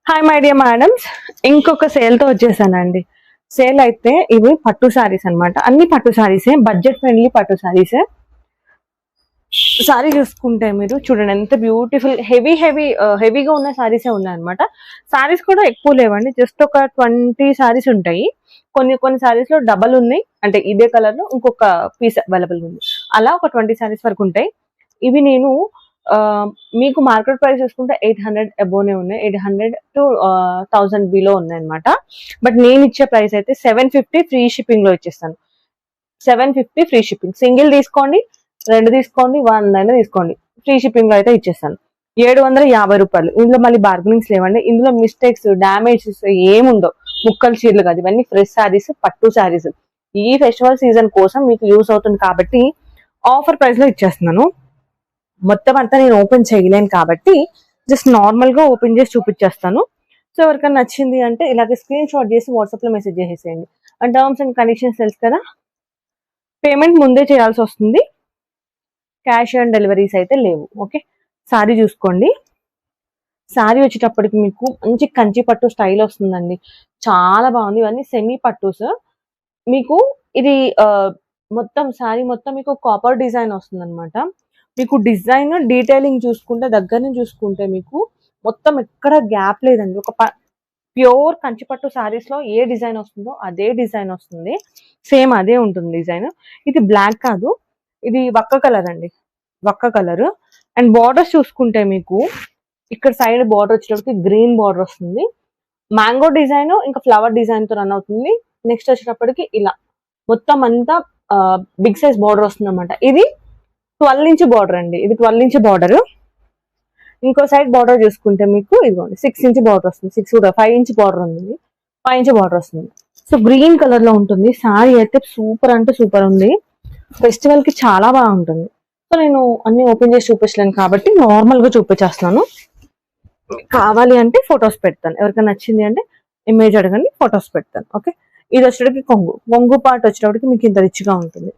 Hi my dear madams, ఇంకొక సేల్తో వచ్చేసానండి. Sale అయితే ఇవి పట్టు శారీస్ అనమాట. అన్ని పట్టు శారీసే, బడ్జెట్ ఫ్రెండ్లీ పట్టు శారీసే. శారీ చూసుకుంటే మీరు చూడండి ఎంత బ్యూటిఫుల్ హెవీగా ఉన్న శారీసే ఉన్నాయన్నమాట. శారీస్ కూడా ఎక్కువ లేవండి, జస్ట్ ఒక 20 శారీస్ ఉంటాయి. కొన్ని శారీస్ లో డబల్ ఉన్నాయి, అంటే ఇదే కలర్ లో ఇంకొక పీస్ అవైలబుల్ ఉంది. అలా ఒక 20 శారీస్ వరకు ఉంటాయి. ఇవి నేను మీకు మార్కెట్ ప్రైస్ చూసుకుంటే 800 అబోనే ఉన్నాయి, 800 to 1000 బిలో ఉన్నాయి అనమాట. బట్ నేను ఇచ్చే ప్రైస్ అయితే 750 ఫ్రీ షిప్పింగ్ లో ఇచ్చేస్తాను. 750 ఫ్రీ షిప్పింగ్. సింగిల్ తీసుకోండి, 2 తీసుకోండి, 1 అయినా తీసుకోండి, ఫ్రీ షిప్పింగ్ లో అయితే ఇచ్చేస్తాను. 750 రూపాయలు. ఇందులో మళ్ళీ బార్గెనింగ్స్ లేవండి. ఇందులో మిస్టేక్స్, డ్యామేజెస్ ఏముండవు. ముక్కలు చీరలు కాదు, ఇవన్నీ ఫ్రెష్ శారీస్, పట్టు శారీస్. ఈ ఫెస్టివల్ సీజన్ కోసం మీకు యూస్ అవుతుంది కాబట్టి ఆఫర్ ప్రైస్ లో ఇచ్చేస్తున్నాను. మొత్తం అంతా నేను ఓపెన్ చేయలేను కాబట్టి జస్ట్ నార్మల్ గా ఓపెన్ చేసి చూపించేస్తాను. సో ఎవరికైనా నచ్చింది అంటే ఇలాగే స్క్రీన్ షాట్ చేసి వాట్సాప్ లో మెసేజ్ చేసేసేయండి. అండ్ టర్మ్స్ అండ్ కండిషన్స్ తెలుసు కదా, పేమెంట్ ముందే చేయాల్సి వస్తుంది, క్యాష్ ఆన్ డెలివరీస్ అయితే లేవు. ఓకే, సారీ చూసుకోండి. సారీ వచ్చేటప్పటికి మీకు మంచి కంచి పట్టు స్టైల్ వస్తుందండి, చాలా బాగుంది. ఇవన్నీ సెమీ పట్టుస్. మీకు ఇది మొత్తం సారీ మొత్తం మీకు కాపర్ డిజైన్ వస్తుంది అనమాట. మీకు డిజైన్ డీటెయిలింగ్ చూసుకుంటే, దగ్గర నుంచి చూసుకుంటే మీకు మొత్తం ఎక్కడ గ్యాప్ లేదండి. ఒక ప్యూర్ కంచిపట్టు సారీస్ లో ఏ డిజైన్ వస్తుందో అదే డిజైన్ వస్తుంది, సేమ్ అదే ఉంటుంది డిజైన్. ఇది బ్లాక్ కాదు, ఇది వక్క కలర్ అండి, వక్క కలర్. అండ్ బార్డర్స్ చూసుకుంటే మీకు ఇక్కడ సైడ్ బార్డర్ వచ్చేటప్పటికి గ్రీన్ బార్డర్ వస్తుంది. మ్యాంగో డిజైన్ ఇంకా ఫ్లవర్ డిజైన్ తో రన్ అవుతుంది. నెక్స్ట్ వచ్చేటప్పటికి ఇలా మొత్తం అంతా బిగ్ సైజ్ బార్డర్ వస్తుంది అనమాట. ఇది 12 ఇంచ్ బార్డర్ అండి, ఇది 12 ఇంచ్ బార్డర్. ఇంకో సైడ్ బార్డర్ చూసుకుంటే మీకు ఇదిగోండి 6 ఇంచ్ బార్డర్ వస్తుంది. 6 కూడా 5 ఇంచ్ బార్డర్ ఉంది, 5 ఇంచ్ బార్డర్ వస్తుంది. సో గ్రీన్ కలర్ లో ఉంటుంది. సారీ అయితే సూపర్ అంటే సూపర్ ఉంది, ఫెస్టివల్ కి చాలా బాగుంటుంది. సో నేను అన్ని ఓపెన్ చేసి చూపించలేను కాబట్టి నార్మల్ గా చూపించేస్తున్నాను. కావాలి అంటే ఫొటోస్ పెడతాను, ఎవరికైనా నచ్చింది అంటే ఇమేజ్ అడగండి, ఫొటోస్ పెడతాను. ఓకే, ఇది వచ్చేటప్పటికి కొంగు పార్ట్ వచ్చేటప్పటికి మీకు ఇంత రిచ్గా ఉంటుంది.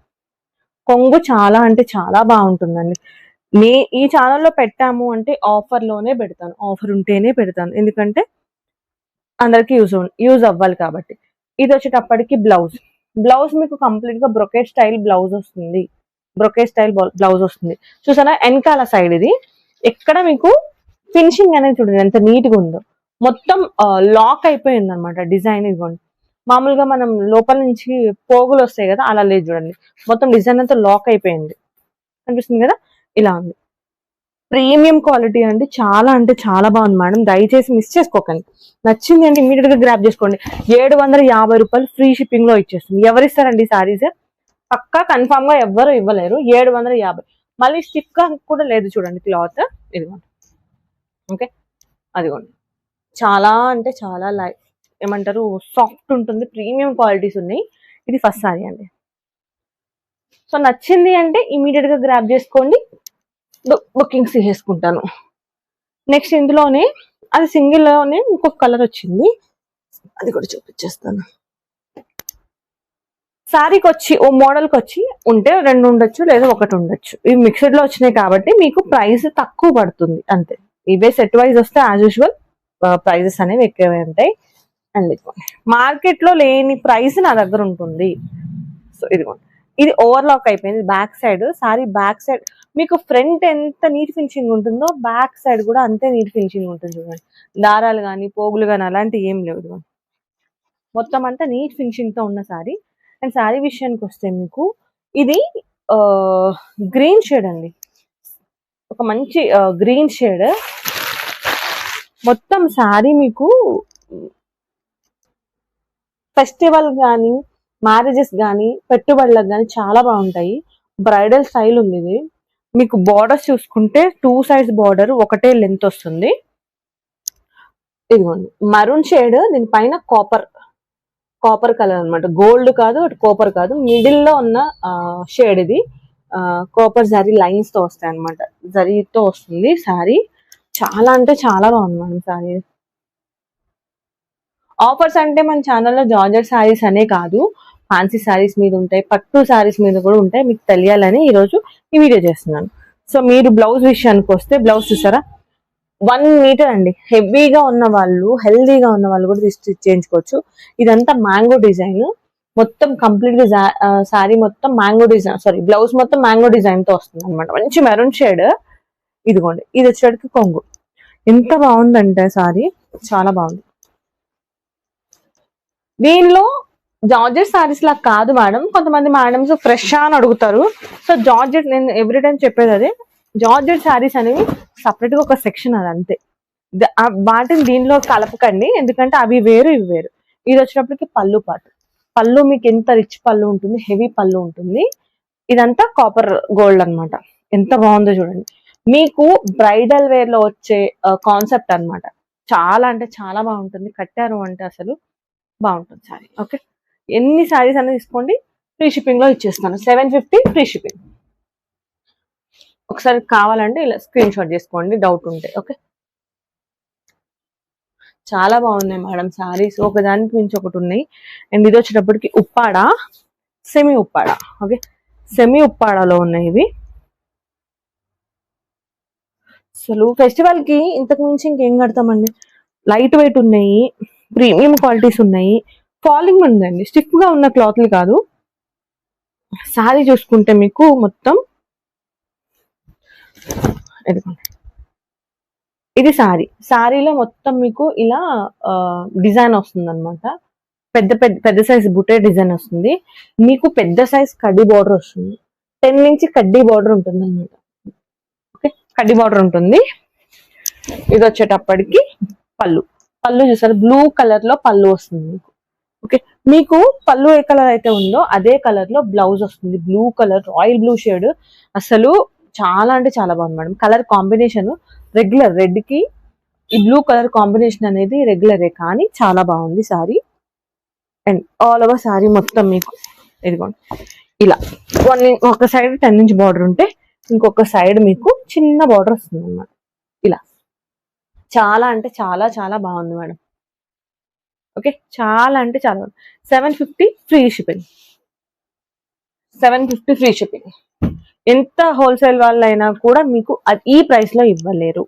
కొంగు చాలా అంటే చాలా బాగుంటుందండి. ఈ ఛానల్లో పెట్టాము అంటే ఆఫర్ లోనే పెడతాను, ఆఫర్ ఉంటేనే పెడతాను, ఎందుకంటే అందరికి యూజ్ అవ్వాలి కాబట్టి. ఇది వచ్చేటప్పటికి బ్లౌజ్ మీకు కంప్లీట్ గా బ్రొకేట్ స్టైల్ బ్లౌజ్ వస్తుంది, బ్లౌజ్ వస్తుంది. చూసారా వెనకాల సైడ్ ఇది ఎక్కడ మీకు ఫినిషింగ్ అనేది చూడండి ఎంత నీట్ గా ఉందో. మొత్తం లాక్ అయిపోయింది అనమాట డిజైన్. ఇదిగోండి, మామూలుగా మనం లోపల నుంచి పోగులు వస్తాయి కదా, అలా లేదు చూడండి, మొత్తం డిజైన్ అంతా లాక్ అయిపోయింది, కనిపిస్తుంది కదా, ఇలా ఉంది. ప్రీమియం క్వాలిటీ అండి, చాలా అంటే చాలా బాగుంది మేడం, దయచేసి మిస్ చేసుకోకండి. నచ్చింది అంటే ఇమీడియట్ గా గ్రాప్ చేసుకోండి. 750 రూపాయలు ఫ్రీ షిప్పింగ్ లో ఇచ్చేస్తుంది. ఎవరిస్తారండి సారీస్? పక్కా కన్ఫామ్ గా ఎవ్వరు ఇవ్వలేరు. 750, మళ్ళీ స్టిఫ్ గా కూడా లేదు చూడండి క్లాత్. ఇదిగోండి, ఓకే, అదిగోండి, చాలా అంటే చాలా ఏమంటారు సాఫ్ట్ ఉంటుంది, ప్రీమియం క్వాలిటీస్ ఉన్నాయి. ఇది ఫస్ట్ సారీ అండి. సో నచ్చింది అంటే ఇమీడియట్ గా గ్రాప్ చేసుకోండి, బుకింగ్స్ చేసుకుంటాను. నెక్స్ట్ ఇందులోనే అది సింగిల్ లోనే ఇంకొక కలర్ వచ్చింది, అది కూడా చూపించేస్తాను. శారీకి వచ్చి ఓ మోడల్కి వచ్చి ఉంటే 2 ఉండొచ్చు లేదా 1 ఉండొచ్చు. ఇవి మిక్స్డ్ లో వచ్చినాయి కాబట్టి మీకు ప్రైస్ తక్కువ పడుతుంది అంతే. ఇవే సెట్ వైజ్ వస్తే యాజ్ యూజువల్ ప్రైజెస్ అనేవి ఎక్కువే ఉంటాయి. అండ్ మార్కెట్ లో లేని ప్రైస్ నా దగ్గర ఉంటుంది. సో ఇదిగోండి, ఇది ఓవర్లాక్ అయిపోయింది back side. Sorry back side మీకు ఫ్రంట్ ఎంత నీట్ ఫినిషింగ్ ఉంటుందో బ్యాక్ సైడ్ కూడా అంతే నీట్ ఫినిషింగ్ ఉంటుంది చూడండి. దారాలు కానీ పోగులు కానీ అలాంటివి ఏం లేవు. మొత్తం అంతా నీట్ ఫినిషింగ్ తో ఉన్న సారీ. అండ్ సారీ విషయానికి వస్తే మీకు ఇది గ్రీన్ షేడ్ అండి, ఒక మంచి గ్రీన్ షేడ్. మొత్తం సారీ మీకు ఫెస్టివల్ కానీ మ్యారేజెస్ కానీ పెట్టుబడులకు కానీ చాలా బాగుంటాయి. బ్రైడల్ స్టైల్ ఉంది ఇది. మీకు బార్డర్స్ చూసుకుంటే 2 సైడ్స్ బార్డర్ ఒకటే లెంత్ వస్తుంది. ఇదిగోండి మరూన్ షేడ్, దీనిపైన కాపర్ కలర్ అనమాట, గోల్డ్ కాదు అటు కాపర్ కాదు, మిడిల్ లో ఉన్న షేడ్ ఇది. కాపర్ జరీ లైన్స్ తో వస్తాయి అనమాట, జరీతో వస్తుంది సారీ. చాలా అంటే చాలా బాగుంది మేడం సారీ. ఆఫర్స్ అంటే మన ఛానల్లో జార్జెట్ శారీస్ అనే కాదు, ఫ్యాన్సీ శారీస్ మీద ఉంటాయి, పట్టు శారీస్ మీద కూడా ఉంటాయి. మీకు తెలియాలని ఈరోజు ఈ వీడియో చేస్తున్నాను. సో మీరు బ్లౌజ్ విషయానికి వస్తే, బ్లౌజ్ చూసారా 1 మీటర్ అండి. హెవీగా ఉన్న వాళ్ళు, హెల్దీగా ఉన్న వాళ్ళు కూడా స్టిచ్ చేయించుకోవచ్చు. ఇదంతా మ్యాంగో డిజైన్, మొత్తం కంప్లీట్ గా శారీ మొత్తం మ్యాంగో డిజైన్, సారీ బ్లౌజ్ మొత్తం మ్యాంగో డిజైన్ తో వస్తుంది అనమాట. మంచి మెరూన్ షేడ్. ఇదిగోండి, ఇది వచ్చేటికి కొంగు. ఎంత బాగుందంటే సారీ, చాలా బాగుంది. దీనిలో జార్జెట్ సారీస్ లా కాదు మేడం. కొంతమంది మేడమ్స్ ఫ్రెష్ అని అడుగుతారు. సో జార్జెట్, నేను ఎవ్రీ టైం చెప్పేది అదే, జార్జెట్ సారీస్ అనేవి సపరేట్ గా ఒక సెక్షన్, అది అంతే. వాటిని దీనిలో కలపకండి, ఎందుకంటే అవి వేరు ఇవి వేరు. ఇది వచ్చినప్పటికి పళ్ళు పాటు, పళ్ళు మీకు ఎంత రిచ్ పళ్ళు ఉంటుంది, హెవీ పళ్ళు ఉంటుంది. ఇదంతా కాపర్ గోల్డ్ అన్నమాట. ఎంత బాగుందో చూడండి. మీకు బ్రైడల్ వేర్ లో వచ్చే కాన్సెప్ట్ అన్నమాట. చాలా అంటే చాలా బాగుంటుంది. కట్టారు అంటే అసలు బాగుంటుంది సారీ. ఓకే, ఎన్ని సారీస్ అనేది తీసుకోండి, ఫ్రీ షిప్పింగ్ లో ఇచ్చేస్తాను. 750 ఫ్రీ షిప్పింగ్. ఒకసారి కావాలంటే ఇలా స్క్రీన్ షాట్ చేసుకోండి డౌట్ ఉంటే. ఓకే, చాలా బాగున్నాయి మేడం సారీస్, ఒకదానికి మించి ఒకటి ఉన్నాయి. అండ్ ఇది వచ్చేటప్పటికి Uppada, semi Uppada. Okay, semi ఉప్పాడలో ఉన్నాయి ఇవి. అసలు ఫెస్టివల్ కి ఇంతకు మించి ఇంకేం కడతామండి. లైట్ వెయిట్ ఉన్నాయి, ప్రీమియం క్వాలిటీస్ ఉన్నాయి, ఫాలింగ్ ఉందండి, స్టిఫ్ గా ఉన్న క్లాత్లు కాదు. సారీ చూసుకుంటే మీకు మొత్తం ఇది సారీ, సారీలో మొత్తం మీకు ఇలా డిజైన్ వస్తుంది అనమాట. పెద్ద పెద్ద పెద్ద సైజ్ బుటే డిజైన్ వస్తుంది. మీకు పెద్ద సైజ్ కడ్డీ బార్డర్ వస్తుంది. 10 నుంచి కడ్డీ బార్డర్ ఉంటుంది అనమాట. ఓకే, కడ్డీ బార్డర్ ఉంటుంది. ఇది వచ్చేటప్పటికి పళ్ళు, పళ్ళు చూసారు, బ్లూ కలర్ లో పళ్ళు వస్తుంది మీకు. ఓకే, మీకు పళ్ళు ఏ కలర్ అయితే ఉందో అదే కలర్ లో బ్లౌజ్ వస్తుంది. Blue colour, royal blue shade. అసలు చాలా అంటే చాలా బాగుంది madam. Colour combination regular red కి ఈ బ్లూ కలర్ కాంబినేషన్ అనేది రెగ్యులరే, కానీ చాలా బాగుంది sorry. And all over sorry మొత్తం మీకు ఇదిగోండి ఇలా ఒక సైడ్ 10 ఇంచ్ బార్డర్ ఉంటే ఇంకొక సైడ్ మీకు చిన్న బార్డర్ వస్తుంది అన్నమాట. ఇలా చాలా అంటే చాలా చాలా బాగుంది మేడం. ఓకే, చాలా అంటే చాలా బాగుంది. 750 ఫ్రీ షిప్పింగ్, 750 ఫ్రీ షిప్పింగ్. ఎంత హోల్సేల్ వాళ్ళైనా కూడా మీకు ఈ ప్రైస్ లో ఇవ్వలేరు.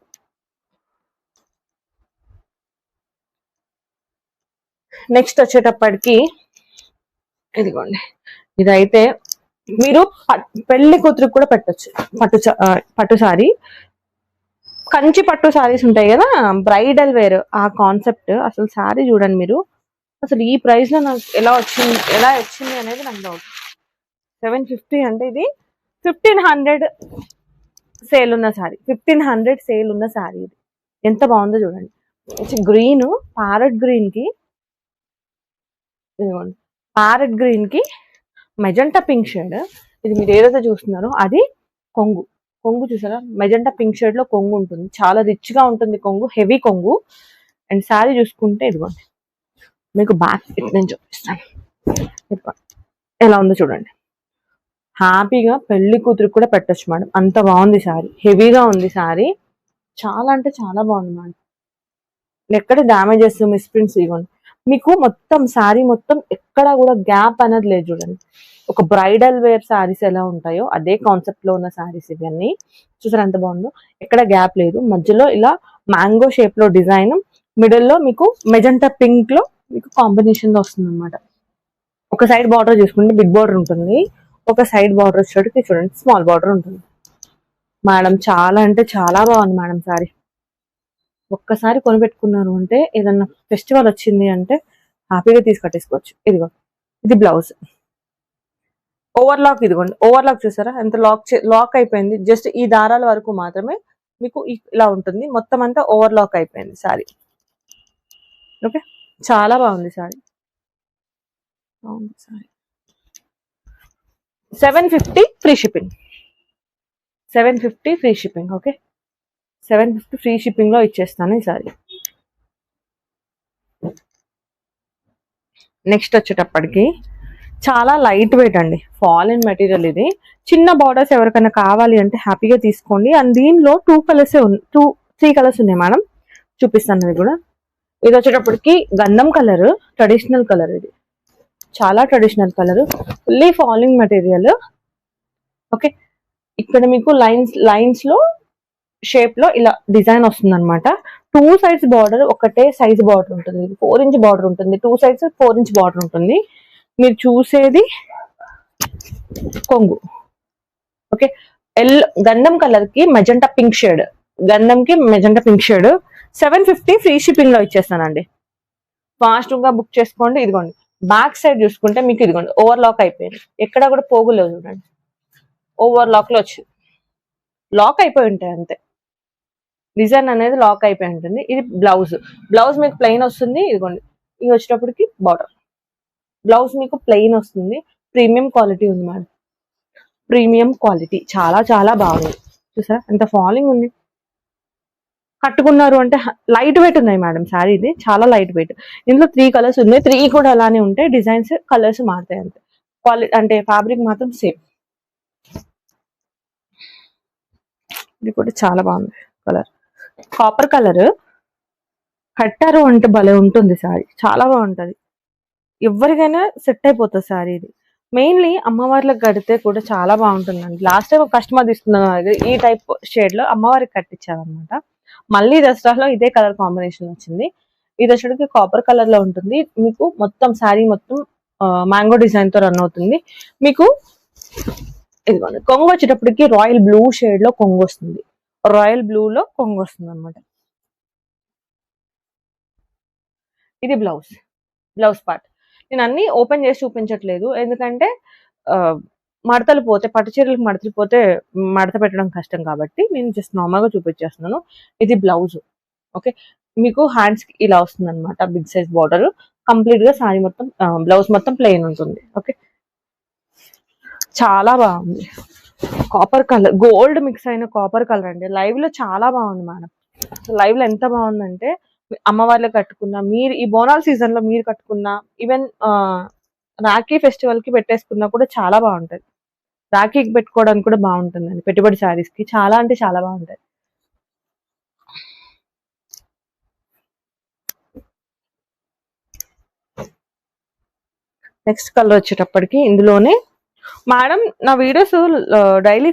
నెక్స్ట్ వచ్చేటప్పటికి ఇదిగోండి, ఇదైతే మీరు పెళ్లి కూతురికి కూడా పెట్టచ్చు. పట్టు సారీ, కంచి పట్టు సారీస్ ఉంటాయి కదా, బ్రైడల్ వేర్ ఆ కాన్సెప్ట్. అసలు సారీ చూడండి మీరు, అసలు ఈ ప్రైస్ లో నాకు ఎలా వచ్చింది అనేది నాకు డౌట్. 750 అంటే ఇది 1500 సేల్ ఉన్న సారీ, 1500 సేల్ ఉన్న సారీ. ఇది ఎంత బాగుందో చూడండి. గ్రీన్, ప్యారెట్ గ్రీన్ కి, ప్యారెట్ గ్రీన్ కి మెజెంటా పింక్ షేడ్. ఇది మీరు ఏదైతే చూస్తున్నారో అది కొంగు. కొంగు చూసారా, మెజెంటా పింక్ షేడ్ లో కొంగు ఉంటుంది. చాలా రిచ్ గా ఉంటుంది కొంగు, హెవీ కొంగు. అండ్ శారీ చూసుకుంటే ఇదిగోండి, మీకు బ్యాక్ నేను చూపిస్తాను ఎలా ఉందో చూడండి. హ్యాపీగా పెళ్లి కూతురికి కూడా పెట్టచ్చు మేడం, అంత బాగుంది శారీ. హెవీగా ఉంది శారీ, చాలా అంటే చాలా బాగుంది మేడం. ఎక్కడ డ్యామేజెస్, మిస్ప్రింట్స్ ఇవ్వండి. మీకు మొత్తం శారీ మొత్తం ఎక్కడ కూడా గ్యాప్ అనేది లేదు చూడండి. ఒక బ్రైడల్ వేర్ శారీస్ ఎలా ఉంటాయో అదే కాన్సెప్ట్ లో ఉన్న శారీస్ ఇవన్నీ. చూసారు ఎంత బాగుందో, ఎక్కడ గ్యాప్ లేదు. మధ్యలో ఇలా మ్యాంగో షేప్ లో డిజైన్, మిడిల్ లో మీకు మెజెంటా పింక్ లో మీకు కాంబినేషన్ లో వస్తుంది అనమాట. ఒక సైడ్ బార్డర్ చూసుకుంటే బిగ్ బార్డర్ ఉంటుంది, ఒక సైడ్ బార్డర్ వచ్చేటికి చూడండి స్మాల్ బార్డర్ ఉంటుంది. మేడం చాలా అంటే చాలా బాగుంది మేడం సారీ. ఒక్కసారి కొనిపెట్టుకున్నారు అంటే ఏదన్నా ఫెస్టివల్ వచ్చింది అంటే హ్యాపీగా తీసుకట్టేసుకోవచ్చు. ఇదిగో ఇది బ్లౌజ్, ఓవర్లాక్. ఇదిగోండి ఓవర్లాక్ చూసారా ఎంత లాక్ అయిపోయింది. జస్ట్ ఈ దారాల వరకు మాత్రమే మీకు ఇలా ఉంటుంది, మొత్తం అంతా ఓవర్లాక్ అయిపోయింది సారీ. ఓకే, చాలా బాగుంది sorry. 750 free shipping, 750 free shipping. Okay, 750 free shipping లో ఇచ్చేస్తాను ఈ సారీ. నెక్స్ట్ వచ్చేటప్పటికి చాలా లైట్ వెయిట్ అండి, ఫాలిన్ మెటీరియల్. ఇది చిన్న బార్డర్స్ ఎవరికైనా కావాలి అంటే హ్యాపీగా తీసుకోండి. అండ్ దీనిలో 3 కలర్స్ ఉన్నాయి మేడం, చూపిస్తాను అది కూడా. ఇది వచ్చేటప్పటికి గంధం కలర్, ట్రెడిషనల్ కలర్. ఇది చాలా traditional colour, fully falling material. Okay, ఇక్కడ మీకు లైన్స్ లో షేప్ లో ఇలా డిజైన్ వస్తుంది అనమాట. 2 సైడ్స్ బార్డర్ ఒకటే సైజ్ బార్డర్ ఉంటుంది, 4 ఇంచ్ బార్డర్ ఉంటుంది, 2 సైడ్స్ 4 ఇంచ్ బార్డర్ ఉంటుంది. మీరు చూసేది కొంగు. ఓకే, గంధం కలర్ కి మెజెంటా పింక్ షేడ్, గంధం కి magenta pink shade 750 free shipping లో ఇచ్చేస్తానండి. ఫాస్ట్ గా బుక్ చేసుకోండి. ఇదిగోండి బ్యాక్ సైడ్ చూసుకుంటే మీకు ఇదిగోండి ఓవర్ లాక్ అయిపోయింది, ఎక్కడ కూడా పోగులేదు చూడండి, ఓవర్ లాక్ లో వచ్చి లాక్ అయిపోయి ఉంటాయి అంతే. డిజైన్ అనేది లాక్ అయిపోయి ఉంటుంది. ఇది బ్లౌజ్. బ్లౌజ్ మీకు ప్లెయిన్ వస్తుంది. ఇదిగోండి ఇది వచ్చేటప్పటికి బార్డర్. బ్లౌజ్ మీకు ప్లెయిన్ వస్తుంది. ప్రీమియం క్వాలిటీ ఉంది మేడం, ప్రీమియం క్వాలిటీ, చాలా చాలా బాగుంది. చూసారా ఎంత ఫాలింగ్ ఉంది. కట్టుకున్నారు అంటే లైట్ వెయిట్ ఉన్నాయి మేడం శారీ, ఇది చాలా లైట్ వెయిట్. ఇందులో 3 కలర్స్ ఉన్నాయి, 3 కూడా అలానే ఉంటాయి, డిజైన్స్ కలర్స్ మారుతాయి అంతే. క్వాలిటీ అంటే ఫ్యాబ్రిక్ మాత్రం సేమ్. ఇది కూడా చాలా బాగుంది కలర్, కాపర్ కలర్. కట్టారు అంటే భలే ఉంటుంది శారీ, చాలా బాగుంటది, ఎవరికైనా సెట్ అయిపోతుంది శారీ. ఇది మెయిన్లీ అమ్మవార్లకు కడితే కూడా చాలా బాగుంటుందండి. లాస్ట్ టైం కస్టమర్ తీసుకున్నాను ఈ టైప్ షేడ్ లో అమ్మవారికి కట్టించారనమాట. మళ్ళీ దసరాలో ఇదే కలర్ కాంబినేషన్ వచ్చింది. ఇది వచ్చేటికి కాపర్ కలర్ లో ఉంటుంది. మీకు మొత్తం శారీ మొత్తం మ్యాంగో డిజైన్ తో రన్ అవుతుంది. మీకు ఇదిగోండి కొంగు వచ్చేటప్పటికి రాయల్ బ్లూ షేడ్ లో కొంగు వస్తుంది, రాయల్ బ్లూ లో కొంగు వస్తుంది అనమాట. ఇది బ్లౌజ్, బ్లౌజ్ పార్ట్. నేను అన్ని ఓపెన్ చేసి చూపించట్లేదు, ఎందుకంటే మడతలు పోతే, పట్టు చీరలకు మడతలు పోతే మడత పెట్టడం కష్టం కాబట్టి నేను జస్ట్ నార్మల్ గా చూపించేస్తున్నాను. ఇది బ్లౌజ్. ఓకే, మీకు హ్యాండ్స్ ఇలా వస్తుంది అనమాట, బిగ్ సైజ్ బార్డర్. కంప్లీట్ గా సారీ మొత్తం బ్లౌజ్ మొత్తం ప్లెయిన్ ఉంటుంది. ఓకే, చాలా బాగుంది. కాపర్ కలర్, గోల్డ్ మిక్స్ అయిన కాపర్ కలర్ అండి. లైవ్ లో చాలా బాగుంది మేడం, లైవ్ లో ఎంత బాగుందంటే అమ్మవార్లు కట్టుకున్నా, మీరు ఈ బోనాల సీజన్ లో మీరు కట్టుకున్నా, ఈవెన్ రాఖీ ఫెస్టివల్ కి పెట్టేసుకున్నా కూడా చాలా బాగుంటది. రాఖీకి పెట్టుకోవడానికి కూడా బాగుంటుందండి, పెట్టుబడి శారీస్ కి చాలా అంటే చాలా బాగుంటాయి. నెక్స్ట్ కలర్ వచ్చేటప్పటికి ఇందులోనే మేడం నా వీడియోస్ డైలీ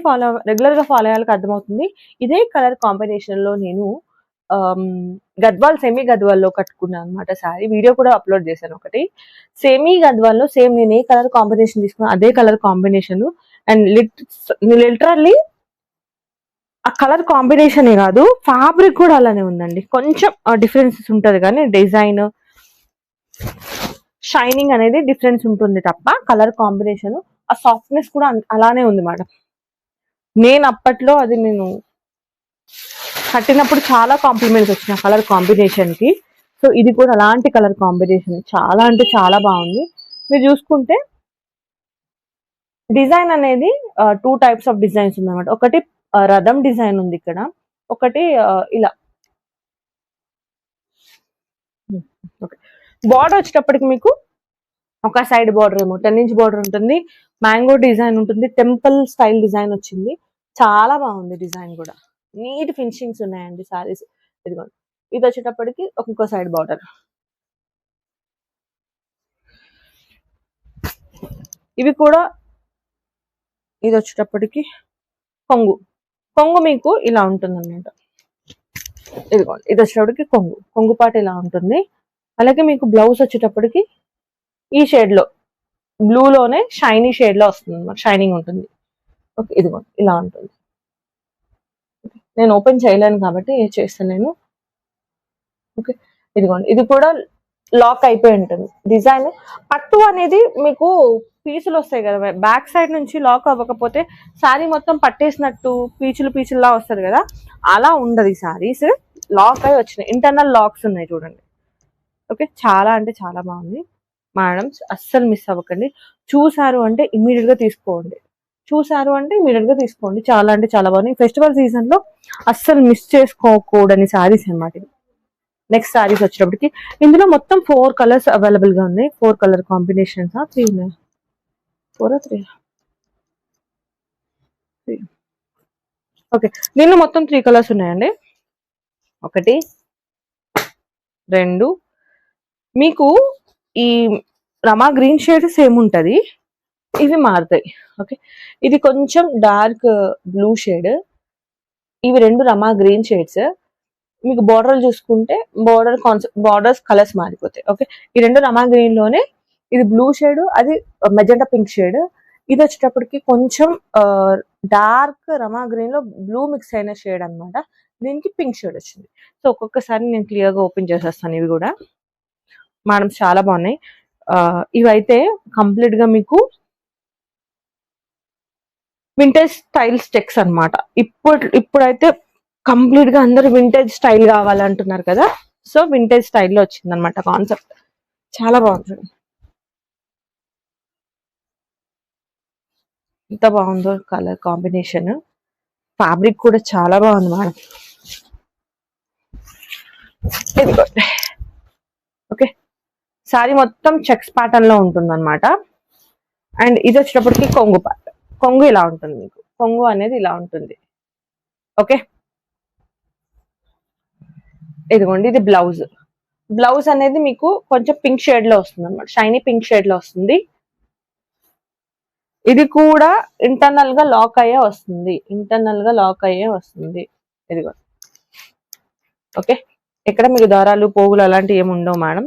రెగ్యులర్ గా ఫాలో అయ్యాలకు అర్థమవుతుంది. ఇదే కలర్ కాంబినేషన్ లో నేను గద్వాల్ సెమీ గద్వాల్లో కట్టుకున్నాను అనమాట శారీ, వీడియో కూడా అప్లోడ్ చేశాను ఒకటి. సెమీ గద్వాల్లో సేమ్ నేను ఏ కలర్ కాంబినేషన్ తీసుకున్నా అదే కలర్ కాంబినేషన్. అండ్ లిటరల్లీ ఆ కలర్ కాంబినేషన్ కాదు, ఫ్యాబ్రిక్ కూడా అలానే ఉందండి. కొంచెం డిఫరెన్సెస్ ఉంటది కానీ డిజైన్, షైనింగ్ అనేది డిఫరెన్స్ ఉంటుంది తప్ప కలర్ కాంబినేషన్, ఆ సాఫ్ట్నెస్ కూడా అలానే ఉంది మేడం. నేను అప్పట్లో అది నేను కట్టినప్పుడు చాలా కాంప్లిమెంట్స్ వచ్చిన కలర్ కాంబినేషన్ కి. సో ఇది కూడా అలాంటి కలర్ కాంబినేషన్, చాలా అంటే చాలా బాగుంది. మీరు చూసుకుంటే డిజైన్ అనేది 2 టైప్స్ ఆఫ్ డిజైన్స్ ఉందన్నమాట. ఒకటి రథం డిజైన్ ఉంది ఇక్కడ, ఒకటి ఇలా. బార్డర్ వచ్చేటప్పటికి మీకు ఒక సైడ్ బార్డర్ ఏమో 10 ఇంచ్ బార్డర్ ఉంటుంది, మ్యాంగో డిజైన్ ఉంటుంది, టెంపుల్ స్టైల్ డిజైన్ వచ్చింది, చాలా బాగుంది డిజైన్ కూడా. నీట్ ఫినిషింగ్స్ ఉన్నాయండి సారీస్. ఇదిగోండి ఇది వచ్చేటప్పటికి ఒక్కొక్క సైడ్ బార్డర్. ఇవి కూడా ఇది వచ్చేటప్పటికి కొంగు. కొంగు మీకు ఇలా ఉంటుంది అనమాట. ఇదిగోండి ఇది వచ్చేటప్పటికి కొంగు, కొంగు పాట ఇలా ఉంటుంది. అలాగే మీకు బ్లౌజ్ వచ్చేటప్పటికి ఈ షేడ్ లో బ్లూలోనే షైనీ షేడ్ లో వస్తుంది అనమాట, షైనింగ్ ఉంటుంది. ఓకే, ఇదిగోండి ఇలా ఉంటుంది. నేను ఓపెన్ చేయలేను కాబట్టి చేస్తాను నేను. ఓకే, ఇదిగోండి ఇది కూడా లాక్ అయిపోయి ఉంటుంది డిజైన్. పట్టు అనేది మీకు పీసులు వస్తాయి కదా, బ్యాక్ సైడ్ నుంచి లాక్ అవ్వకపోతే శారీ మొత్తం పట్టేసినట్టు పీచులు పీచుల్లా వస్తుంది కదా, అలా ఉండదు. ఈ శారీస్ లాక్ అయి వచ్చినాయి, ఇంటర్నల్ లాక్స్ ఉన్నాయి చూడండి. ఓకే, చాలా అంటే చాలా బాగుంది మేడం, అస్సలు మిస్ అవ్వకండి. చూసారు అంటే ఇమీడియట్ గా తీసుకోండి, చూసారు అంటే ఇమీడియట్ గా తీసుకోండి. చాలా అంటే చాలా బాగుంది. ఫెస్టివల్ సీజన్ లో అస్సలు మిస్ చేసుకోకూడని శారీస్ అనమాట. నెక్స్ట్ శారీస్ వచ్చేటప్పటికి ఇందులో మొత్తం 4 కలర్స్ అవైలబుల్ గా ఉన్నాయి. 4 కలర్ కాంబినేషన్స్, 3 ఉన్నాయి, 4 3. ఓకే, దీనిలో మొత్తం 3 కలర్స్ ఉన్నాయండి. 1 2. మీకు ఈ రమా గ్రీన్ షేడ్ సేమ్ ఉంటది, ఇవి మారుతాయి. ఓకే, ఇది కొంచెం డార్క్ బ్లూ షేడ్, ఇవి 2 రమా గ్రీన్ షేడ్స్. మీకు బోర్డర్లు చూసుకుంటే బార్డర్స్ కలర్స్ మారిపోతాయి. ఓకే, ఈ 2 రమా గ్రీన్ లోనే ఇది బ్లూ షేడ్, అది మెజెంటా పింక్ షేడ్. ఇది వచ్చేటప్పటికి కొంచెం డార్క్ రమా గ్రీన్ లో బ్లూ మిక్స్ అయిన షేడ్ అన్నమాట. దీనికి పింక్ షేడ్ వచ్చింది. సో ఒక్కొక్కసారి నేను క్లియర్ గా ఓపెన్ చేసేస్తాను. ఇవి కూడా మేడం చాలా బాగున్నాయి. ఇవైతే కంప్లీట్ గా మీకు వింటేజ్ స్టైల్ స్టెక్స్ అన్నమాట. ఇప్పుడైతే కంప్లీట్ గా అందరూ వింటేజ్ స్టైల్ కావాలంటున్నారు కదా, సో వింటేజ్ స్టైల్లో వచ్చింది అనమాట కాన్సెప్ట్. చాలా బాగుంది, ఎంత బాగుందో కలర్ కాంబినేషన్. ఫ్యాబ్రిక్ కూడా చాలా బాగుంది మేడం. ఇదిగోండి. ఓకే, సారీ మొత్తం చెక్స్ ప్యాటర్న్ లో ఉంటుంది అనమాట. అండ్ ఇది వచ్చేటప్పటికి కొంగు పార్ట్. కొంగు ఇలా ఉంటుంది, మీకు కొంగు అనేది ఇలా ఉంటుంది. ఓకే, ఇదిగోండి, ఇది బ్లౌజ్. బ్లౌజ్ అనేది మీకు కొంచెం పింక్ షేడ్ లో వస్తుంది అనమాట, షైనీ పింక్ షేడ్ లో వస్తుంది. ఇది కూడా ఇంటర్నల్ గా లాక్ అయ్యే వస్తుంది, ఇదిగో. ఓకే, ఇక్కడ మీకు దారాలు పోగులు అలాంటివి ఏమి ఉండవు మేడం.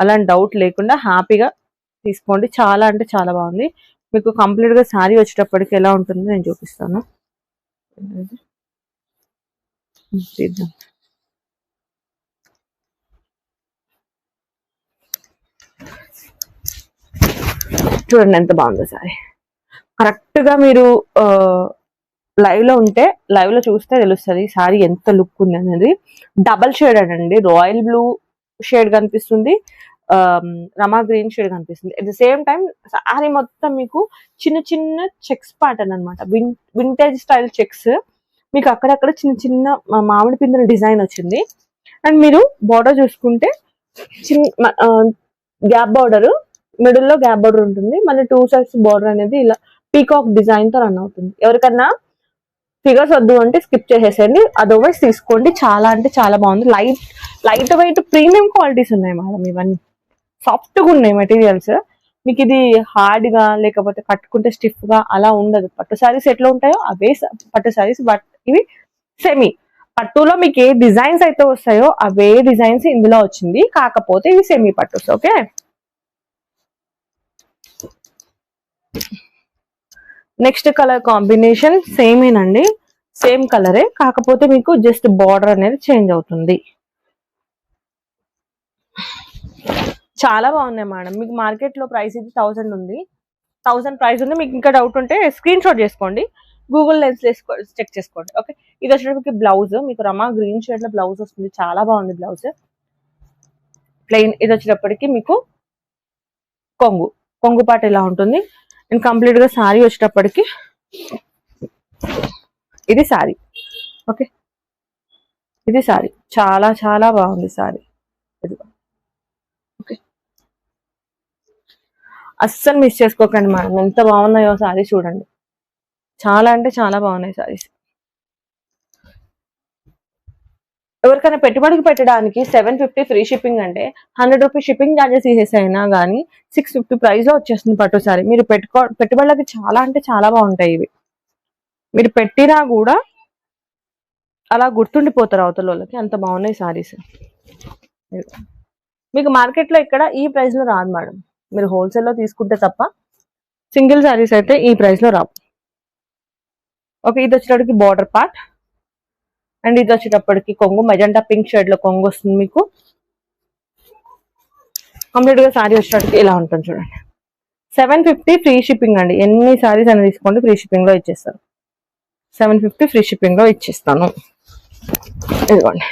అలాంటి డౌట్ లేకుండా హ్యాపీగా తీసుకోండి. చాలా అంటే చాలా బాగుంది. మీకు కంప్లీట్ గా శారీ వచ్చేటప్పటికి ఎలా ఉంటుందో నేను చూపిస్తాను. చూడండి ఎంత బాగుందో సారీ. కరెక్ట్ గా మీరు లైవ్ లో ఉంటే, లైవ్ లో చూస్తే తెలుస్తుంది సారీ ఎంత లుక్ ఉంది అనేది. డబల్ షేడ్ అండి, రాయల్ బ్లూ షేడ్ కనిపిస్తుంది, రమా గ్రీన్ షేడ్ కనిపిస్తుంది. At the same time sorry మొత్తం మీకు చిన్న చిన్న చెక్స్ ప్యాటర్న్ అనమాట, వింటేజ్ స్టైల్ చెక్స్. మీకు అక్కడక్కడ చిన్న చిన్న మామిడి పిందెల డిజైన్ వచ్చింది. అండ్ మీరు బార్డర్ చూసుకుంటే చిన్న గ్యాప్ బార్డర్, మిడిల్ లో గ్యాప్ బార్డర్ ఉంటుంది. మళ్ళీ 2 సైడ్స్ బార్డర్ అనేది ఇలా పీకాక్ డిజైన్ తో రన్ అవుతుంది. ఎవరికన్నా ఫిగర్స్ వద్దు అంటే స్కిప్ చేసేసేయండి, అదర్వైజ్ తీసుకోండి. చాలా అంటే చాలా బాగుంది. లైట్ వెయిట్ ప్రీమియం క్వాలిటీస్ ఉన్నాయి మేడం. ఇవన్నీ సాఫ్ట్ గా ఉన్నాయి మెటీరియల్స్. మీకు ఇది హార్డ్ గా లేకపోతే కట్టుకుంటే స్టిఫ్ గా అలా ఉండదు. పట్టు శారీస్ ఎట్లా ఉంటాయో అవే పట్టు శారీస్, బట్ ఇవి సెమీ పట్టులో మీకు ఏ డిజైన్స్ అయితే వస్తాయో అవే డిజైన్స్ ఇందులో వచ్చింది, కాకపోతే ఇవి సెమీ పట్టుస్. ఓకే, నెక్స్ట్ కలర్ కాంబినేషన్ సేమేనండి, సేమ్ కలరే, కాకపోతే మీకు జస్ట్ బార్డర్ అనేది చేంజ్ అవుతుంది. చాలా బాగున్నాయి మేడం. మీకు మార్కెట్ లో ప్రైస్ ఇది 1000 ఉంది, 1000 ప్రైస్ ఉంది. మీకు ఇంకా డౌట్ ఉంటే స్క్రీన్ షాట్ చేసుకోండి, గూగుల్ లెన్స్ చెక్ చేసుకోండి. ఓకే, ఇది వచ్చేటప్పటికి బ్లౌజ్, మీకు రమా గ్రీన్ షేడ్ లో బ్లౌజ్ వస్తుంది. చాలా బాగుంది బ్లౌజ్, ప్లెయిన్. ఇది వచ్చేటప్పటికి మీకు కొంగు పాట ఇలా ఉంటుంది. అండ్ కంప్లీట్ గా శారీ వచ్చేటప్పటికి ఇది శారీ. ఓకే, ఇది శారీ, చాలా చాలా బాగుంది శారీ. ఓకే, అస్సలు మిస్ చేసుకోకండి మేడం, ఎంత బాగున్నాయో శారీ చూడండి. చాలా అంటే చాలా బాగున్నాయి శారీస్. ఎవరికైనా పెట్టుబడికి పెట్టడానికి 750 ఫ్రీ షిప్పింగ్ అంటే 100 రూపీస్ షిప్పింగ్ ఛార్జెస్ తీసేసైనా కానీ 650 ప్రైస్ లో వచ్చేస్తుంది పట్టు సారీ. మీరు పెట్టుబడులకి చాలా అంటే చాలా బాగుంటాయి ఇవి. మీరు పెట్టినా కూడా అలా గుర్తుండిపోతారు అవతల వాళ్ళకి, అంత బాగున్నాయి సారీస్. మీకు మార్కెట్ లో ఇక్కడ ఈ ప్రైస్ లో రాదు మేడం, మీరు హోల్సేల్ లో తీసుకుంటే తప్ప సింగిల్ సారీస్ అయితే ఈ ప్రైస్ లో రావు. ఓకే, ఇది వచ్చేటప్పటికి బార్డర్ పార్ట్. అండ్ ఇది వచ్చేటప్పటికి కొంగు, మెజెంటా పింక్ షేడ్ లో కొంగు వస్తుంది మీకు. కంప్లీట్ గా శారీ వచ్చేటప్పటికి ఇలా ఉంటుంది చూడండి. 750 ఫ్రీ షిప్పింగ్ అండి, ఎన్ని శారీస్ అని తీసుకోండి ఫ్రీ షిప్పింగ్ లో ఇచ్చేస్తారు. 750 ఫ్రీ షిప్పింగ్ లో ఇచ్చేస్తాను. ఇదిగోండి,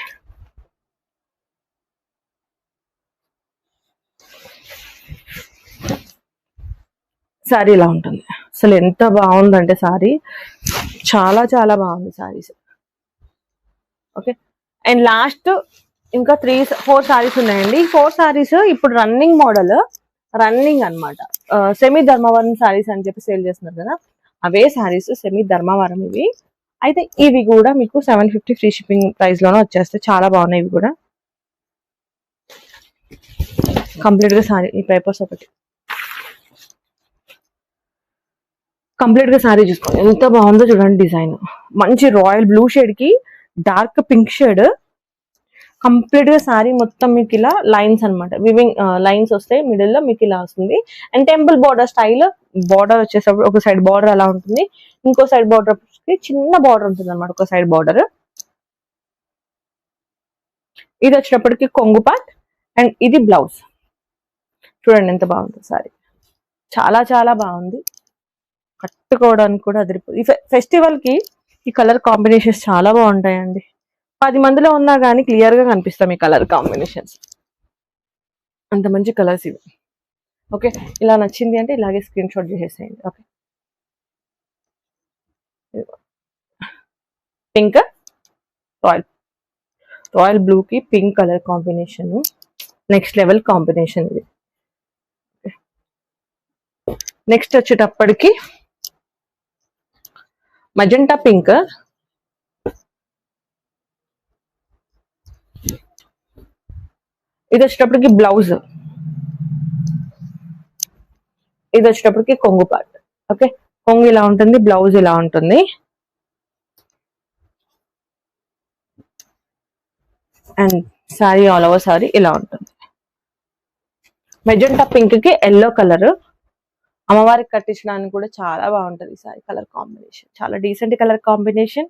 శారీ ఇలా ఉంటుంది. అసలు ఎంత బాగుందంటే శారీ, చాలా చాలా బాగుంది శారీస్. ఓకే, అండ్ లాస్ట్ ఇంకా 4 సారీస్ ఉన్నాయండి. 4 సారీస్ ఇప్పుడు రన్నింగ్ మోడల్, రన్నింగ్ అనమాట. సెమీ ధర్మవరం సారీస్ అని చెప్పి సేల్ చేస్తున్నారు కదా, అవే సారీస్ సెమీ ధర్మవరం ఇవి. అయితే ఇవి కూడా మీకు 750 ఫ్రీ షిప్పింగ్ ప్రైస్ లోనే వచ్చేస్తాయి. చాలా బాగున్నాయి ఇవి కూడా. కంప్లీట్ గా సారీ, ఈ పేపర్స్ ఒకటి కంప్లీట్ గా సారీ చూసుకోండి ఎంత బాగుందో చూడండి. డిజైన్ మంచి రాయల్ బ్లూ షేడ్ కి డార్క్ పింక్ షేడ్. కంప్లీట్ గా సారీ మొత్తం మీకు ఇలా లైన్స్ అనమాట, వివింగ్ లైన్స్ వస్తాయి. మిడిల్ లో మీకు ఇలా వస్తుంది. And temple border style. Border వచ్చేటప్పుడు ఒక సైడ్ బార్డర్ అలా ఉంటుంది, ఇంకో సైడ్ బార్డర్ కి చిన్న బార్డర్ ఉంటుంది అనమాట, ఒక సైడ్ బార్డర్. ఇది వచ్చినప్పటికి కొంగు పార్ట్ అండ్ ఇది బ్లౌజ్. చూడండి ఎంత బాగుంది సారీ, చాలా చాలా బాగుంది. కట్టుకోవడానికి కూడా అదిరిపోయి. ఈ ఫెస్టివల్ కి ఈ కలర్ కాంబినేషన్స్ చాలా బాగుంటాయండి. 10 మందిలో ఉన్నా కానీ క్లియర్ గా కనిపిస్తాం ఈ కలర్ కాంబినేషన్స్. అంత మంచి కలర్స్ ఇవి. ఓకే, ఇలా నచ్చింది అంటే ఇలాగే స్క్రీన్ షాట్ చేసేసేయండి. Okay, pink royal royal blue కి pink colour combination, next level combination ఇది. నెక్స్ట్ వచ్చేటప్పటికి మజెంటా పింక్. ఇది వచ్చేటప్పటికి బ్లౌజ్, ఇది వచ్చేటప్పటికి కొంగు పార్ట్. ఓకే, కొంగు ఇలా ఉంటుంది, బ్లౌజ్ ఇలా ఉంటుంది. And sorry all over sorry ఇలా ఉంటుంది. మెజెంటా పింక్ కి ఎల్లో కలర్, అమ్మవారికి కట్టించడానికి కూడా చాలా బాగుంటుంది సారీ కలర్ కాంబినేషన్. చాలా decent colour combination,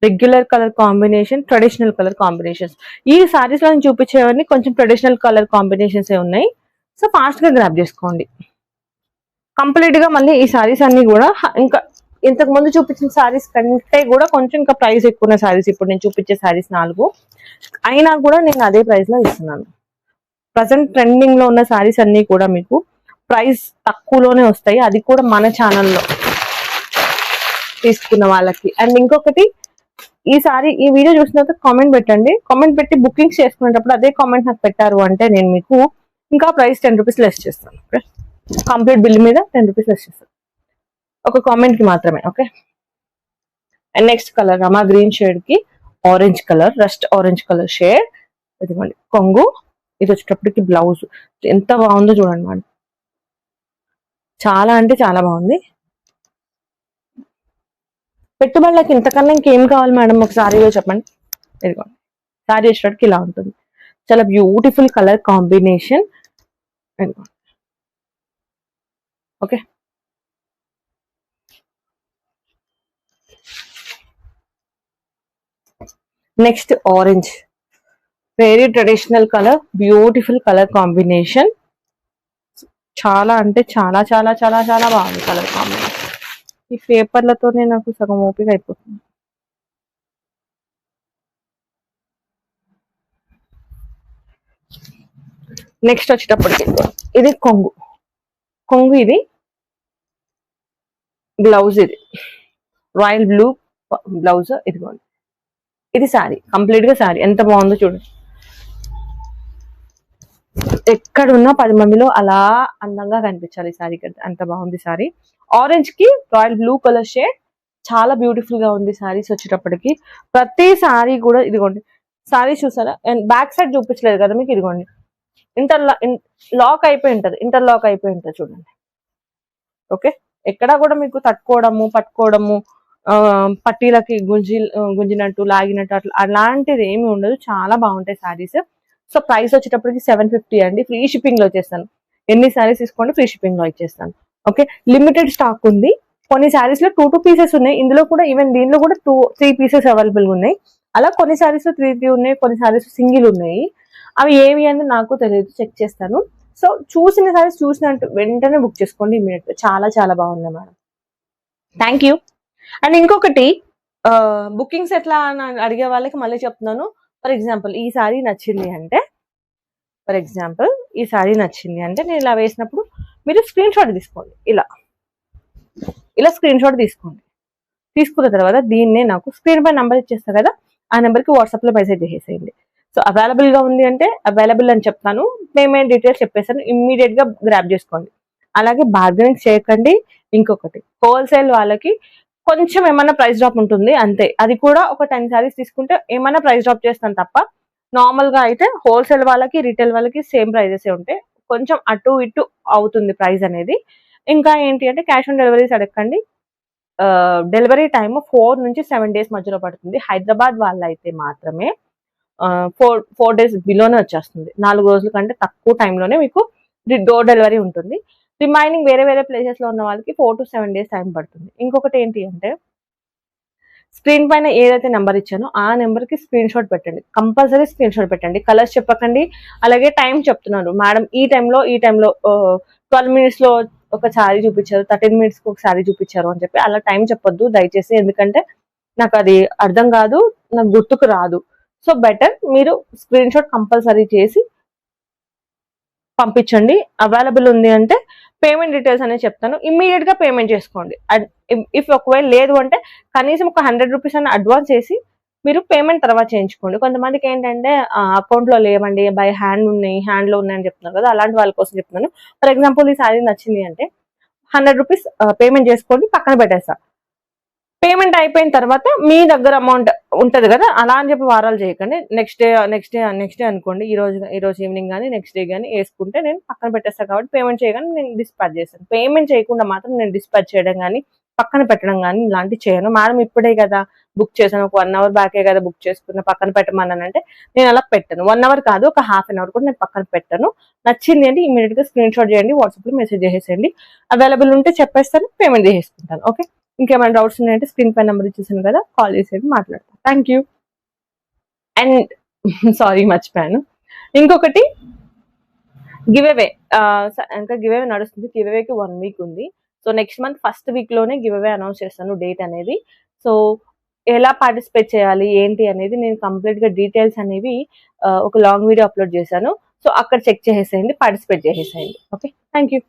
regular colour combination, traditional colour combinations. ఈ సారీస్ లో చూపించేవన్నీ కొంచెం ట్రెడిషనల్ కలర్ కాంబినేషన్స్ ఉన్నాయి. సో ఫాస్ట్ గా గ్రాప్ చేసుకోండి. కంప్లీట్ గా మళ్ళీ ఈ సారీస్ అన్ని కూడా ఇంకా ఇంతకు ముందు చూపించిన సారీస్ కంటే కూడా కొంచెం ఇంకా ప్రైస్ ఎక్కువ ఉన్న సారీస్. ఇప్పుడు నేను చూపించే సారీస్ 4 అయినా కూడా నేను అదే ప్రైస్ లో ఇస్తున్నాను. ప్రజెంట్ ట్రెండింగ్ లో ఉన్న సారీస్ అన్ని కూడా మీకు ప్రైస్ తక్కువలోనే వస్తాయి, అది కూడా మన ఛానల్లో తీసుకున్న వాళ్ళకి. అండ్ ఇంకొకటి, ఈసారి ఈ వీడియో చూసిన తర్వాత కామెంట్ పెట్టండి. కామెంట్ పెట్టి బుకింగ్స్ చేసుకునేటప్పుడు అదే కామెంట్ నాకు పెట్టారు అంటే నేను మీకు ఇంకా ప్రైస్ 10 రూపీస్ లెస్ చేస్తాను. కంప్లీట్ బిల్ మీద 10 రూపీస్ లెస్ చేస్తాను, ఒక కామెంట్ కి మాత్రమే. Okay, and next colour Rama green shade కి orange colour, rust orange colour shade. ఇదిగోండి కొంగు, ఇది వచ్చేటప్పటికి బ్లౌజ్. ఎంత బాగుందో చూడండి మేడం, చాలా అంటే చాలా బాగుంది. పెట్టుబడులకు ఇంతకన్నా ఇంకేం కావాలి మేడం ఒక సారీలో చెప్పండి. ఇదిగోండి సారీ వచ్చేటప్పటికి ఇలా ఉంటుంది, చాలా beautiful colour combination. Okay, next orange, very traditional colour, beautiful colour combination. చాలా అంటే చాలా చాలా చాలా చాలా బాగుంది కలర్ కాంబినేషన్. ఈ పేపర్లతోనే నాకు సగం ఓపిక అయిపోతుంది. నెక్స్ట్ వచ్చేటప్పటికి ఇది కొంగు, కొంగు ఇది బ్లౌజ్, ఇది రాయల్ బ్లూ బ్లౌజ్. ఇదిగోండి ఇది సారీ, కంప్లీట్ గా సారీ ఎంత బాగుందో చూడండి. ఎక్కడున్నా 10 మందిలో అలా అందంగా కనిపించాలి సారీ, అంత బాగుంది సారీ. ఆరెంజ్ కి రాయల్ బ్లూ కలర్ షేడ్, చాలా బ్యూటిఫుల్ గా ఉంది సారీస్ వచ్చేటప్పటికి. ప్రతి సారీ కూడా ఇదిగోండి సారీ చూసారా, అండ్ బ్యాక్ సైడ్ చూపించలేదు కదా మీకు. ఇదిగోండి లాక్ అయిపోయి ఉంటది, ఇంటర్లాక్ అయిపోయి ఉంటది చూడండి. ఓకే, ఎక్కడా కూడా మీకు తట్టుకోవడము పట్టుకోవడము పట్టీలకి గుంజినట్టు లాగినట్టు అట్లా అలాంటిది ఏమి ఉండదు. చాలా బాగుంటాయి సారీస్. సో ప్రైస్ వచ్చేటప్పటికి 750 అండి. ఫ్రీ షిప్పింగ్ లో వచ్చేస్తాను. ఎన్ని సారీస్ తీసుకోండి ఫ్రీ షిప్పింగ్ లో ఇచ్చేస్తాను. ఓకే, లిమిటెడ్ స్టాక్ ఉంది. కొన్ని సారీస్ లో 2 పీసెస్ ఉన్నాయి. ఇందులో కూడా ఈవెన్ దీనిలో కూడా 3 పీసెస్ అవైలబుల్ ఉన్నాయి. అలా కొన్ని సారీస్ 3 ఉన్నాయి, కొన్ని సారీస్ సింగిల్ ఉన్నాయి. అవి ఏవి అని నాకు తెలియదు, చెక్ చేస్తాను. సో చూసిన సారీస్ చూసినట్టు వెంటనే బుక్ చేసుకోండి ఇమీడియట్ గా. చాలా చాలా బాగుంది మేడం. Thank you. అండ్ ఇంకొకటి, బుకింగ్స్ ఎట్లా అని అడిగే వాళ్ళకి మళ్ళీ చెప్తున్నాను. ఫర్ ఎగ్జాంపుల్ ఈ సారీ నచ్చింది అంటే, నేను ఇలా వేసినప్పుడు మీరు స్క్రీన్ షాట్ తీసుకోండి. ఇలా స్క్రీన్ షాట్ తీసుకోండి. తీసుకున్న తర్వాత దీన్నే నాకు స్క్రీన్ పై నెంబర్ ఇచ్చేస్తా కదా, ఆ నెంబర్కి వాట్సాప్ లో మెసేజ్ చేసేసేయండి. సో అవైలబుల్ గా ఉంది అంటే అవైలబుల్ అని చెప్తాను, పేమెంట్ డీటెయిల్స్ చెప్పేసాను, ఇమ్మీడియట్ గా గ్రాప్ చేసుకోండి. అలాగే బార్గెనింగ్ చేయకండి. ఇంకొకటి, హోల్సేల్ వాళ్ళకి కొంచెం ఏమైనా ప్రైస్ డ్రాప్ ఉంటుంది అంతే. అది కూడా ఒక 10 సారీస్ తీసుకుంటే ఏమైనా ప్రైస్ డ్రాప్ చేస్తాను తప్ప, నార్మల్ గా అయితే హోల్సేల్ వాళ్ళకి రీటైల్ వాళ్ళకి సేమ్ ప్రైజెస్ ఉంటాయి. కొంచెం అటు ఇటు అవుతుంది ప్రైస్ అనేది. ఇంకా ఏంటి అంటే క్యాష్ ఆన్ డెలివరీస్ అడగండి. డెలివరీ టైమ్ 4 నుంచి 7 డేస్ మధ్యలో పడుతుంది. హైదరాబాద్ వాళ్ళైతే మాత్రమే 4 డేస్ బిలోనే వచ్చేస్తుంది. 4 రోజుల కంటే తక్కువ టైంలోనే మీకు డోర్ డెలివరీ ఉంటుంది. రిమైనింగ్ వేరే వేరే ప్లేసెస్లో ఉన్న వాళ్ళకి 4 to 7 డేస్ టైం పడుతుంది. ఇంకొకటి ఏంటి అంటే, స్క్రీన్ పైన ఏదైతే నెంబర్ ఇచ్చానో ఆ నెంబర్కి స్క్రీన్ షాట్ పెట్టండి. కంపల్సరీ స్క్రీన్ షాట్ పెట్టండి. కలర్స్ చెప్పకండి. అలాగే టైం చెప్తున్నాను, మేడం ఈ టైంలో 12 minutesలో ఒక శారీ చూపించారు, 13 minutesకి ఒక శారీ చూపించారు అని చెప్పి అలా టైం చెప్పొద్దు దయచేసి. ఎందుకంటే నాకు అది అర్థం కాదు, నాకు గుర్తుకు రాదు. సో బెటర్ మీరు స్క్రీన్ షాట్ కంపల్సరీ చేసి పంపించండి. అవైలబుల్ ఉంది అంటే పేమెంట్ డీటెయిల్స్ అనేది చెప్తాను, ఇమ్మీడియట్ గా పేమెంట్ చేసుకోండి. ఇఫ్ ఒకవేళ లేదు అంటే కనీసం ఒక 100 రూపీస్ అన్న అడ్వాన్స్ చేసి మీరు పేమెంట్ తర్వాత చేయించుకోండి. కొంతమందికి ఏంటంటే అకౌంట్ లో లేవండి, బై హ్యాండ్ ఉన్నాయి, హ్యాండ్ లో ఉన్నాయని చెప్తున్నారు కదా, అలాంటి వాళ్ళ కోసం చెప్తున్నాను. ఫర్ ఎగ్జాంపుల్ ఈ శారీ నచ్చింది అంటే 100 రూపీస్ పేమెంట్ చేసుకోండి, పక్కన పెట్టేస్తా. పేమెంట్ అయిపోయిన తర్వాత మీ దగ్గర అమౌంట్ ఉంటది కదా, అలా అని చెప్పి వారాలు చేయకండి. నెక్స్ట్ డే అనుకోండి, ఈ రోజు ఈవినింగ్ కానీ నెక్స్ట్ డే కానీ వేసుకుంటే నేను పక్కన పెట్టేస్తాను కాబట్టి పేమెంట్ చేయగానే నేను డిస్పాచ్ చేస్తాను. పేమెంట్ చేయకుండా మాత్రం నేను డిస్పాచ్ చేయడం కానీ పక్కన పెట్టడం కానీ ఇలాంటివి చేయను. మేడం ఇప్పుడే కదా బుక్ చేశాను, ఒక 1 hour బ్యాకే కదా బుక్ చేసుకున్న, పక్కన పెట్టమన్నానంటే నేను అలా పెట్టాను. 1 hour కాదు, ఒక ½ an hour కూడా నేను పక్కన పెట్టాను. నచ్చింది అంటే ఇమీడియట్ గా స్క్రీన్ షాట్ చేయండి, వాట్సాప్ లో మెసేజ్ చేసేయండి. అవైలబుల్ ఉంటే చెప్పేస్తాను, పేమెంట్ చేసేసుకుంటాను. ఓకే, ఇంకేమైనా డౌట్స్ ఉన్నాయంటే స్క్రీన్ పై నెంబర్ ఇచ్చేసాను కదా, కాల్ చేసేది మాట్లాడతాను. Thank you. అండ్ సారీ మర్చిపోయాను, ఇంకొకటి గివ్ అవే, ఇంకా గివ్ అవే నడుస్తుంది. గివ్ అవేకి 1 week ఉంది. So next month first week లోనే గివ్ అవే అనౌన్స్ చేస్తాను డేట్ అనేది. సో ఎలా పార్టిసిపేట్ చేయాలి ఏంటి అనేది నేను కంప్లీట్ గా డీటెయిల్స్ అనేవి ఒక లాంగ్ వీడియో అప్లోడ్ చేశాను. సో అక్కడ చెక్ చేసేయండి, పార్టిసిపేట్ చేసేయండి. Okay, thank you.